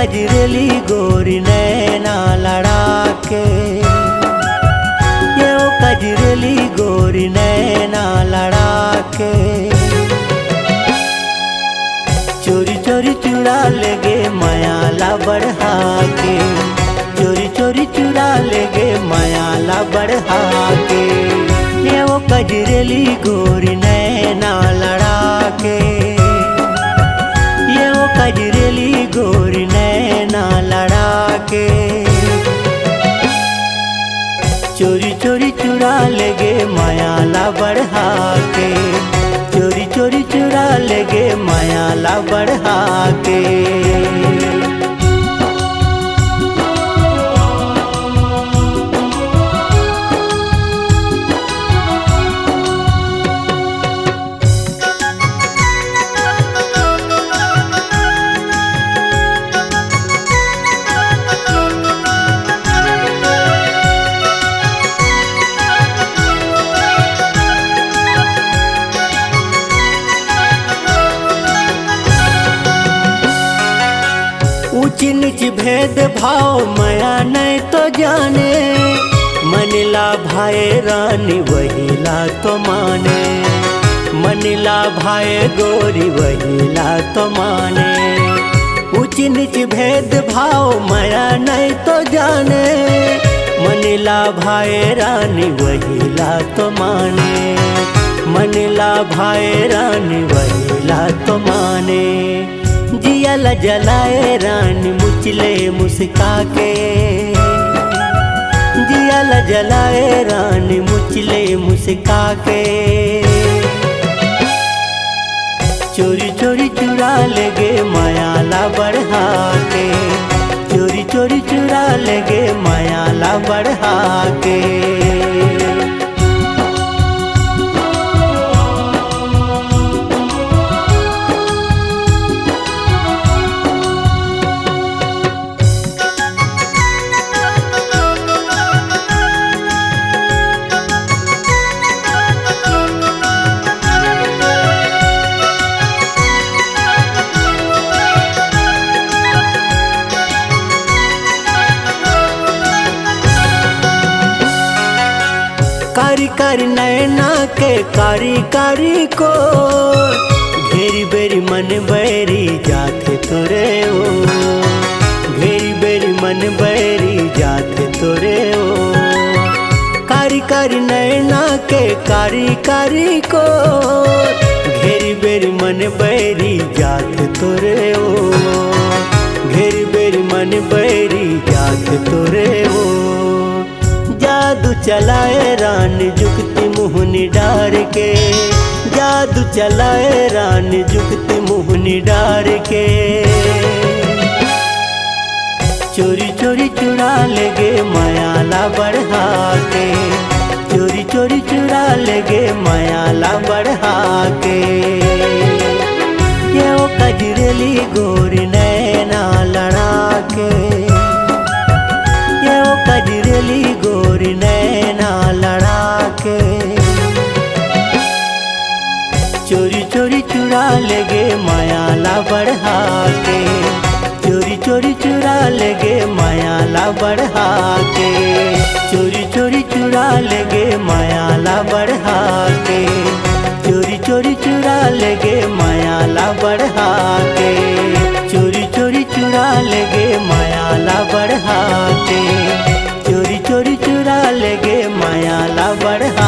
कजरेली गोरी नैना लड़ा के, ये वो कजरेली गोरी नैना लड़ा के। चोरी चोरी चुरा लेगे मायाला बढ़ा के, चोरी चोरी चुरा लेगे मायाला बढ़ा के। ये वो कजरेली गोरी नैना लड़ा के, ये वो कजरेली गोरी नैना लड़ा के। चोरी चोरी चुरा लेगे मायाला बढ़ा के, चोरी चोरी चुरा लेगे मायाला बढ़ा के। ऊंच नीच भेद भाव माया नहीं तो जाने, मनिला भाई रानी वहीला तो माने, मनिला भाई गोरी वहीला तो माने। ऊंच नीच भेद भाव माया नहीं तो जाने, मनिला भाई रानी वहीला तो माने, मनिला भाई रानी वहीला तो माने। जियाला जलाए रानी मुचले मुस्का के, जियाला जलाए रानी मुचले मुस्का के। चोरी चोरी चुरा लेगे मायाला बढ़ा के, चोरी चोरी चुरा लेगे मायाला बढ़ा के। कारी कारी नैना के कारी कारी को, घेरी बेरी मन बैरी जाते तोरे ओ, घेरी बेरी मन बैरी जाते तोरे ओ। कारी कारी नैना के कारी कारी को, घेरी बेरी मन बैरी जाते तोरे ओ, घेरी बेरी मन बैरी जाते तोरे ओ। जादू चलाए रानी जुगती मुहनी डार के, जादू चलाए रानी जुगती मुहनी डार के। चोरी चोरी चुरा लेगे मायाला बढ़ा के, चोरी चोरी चुरा लेगे मायाला बढ़ा के। ये वो कजरेली गोरी नैना लड़ा के, ये वो कजरेली गोरी नैना लड़ा के। चोरी चोरी चुरा लेगे मायाला बढ़ा के, चोरी चोरी चुरा लेगे मायाला बढ़ा के। चोरी चोरी चुरा लेगे मायाला बढ़ा के, चोरी चोरी चुरा लेगे मायाला बढ़ा के। चोरी चोरी चुरा लेगे मायाला बढ़ा के, चोरी चोरी चुरा लेगे मायाला बढ़ा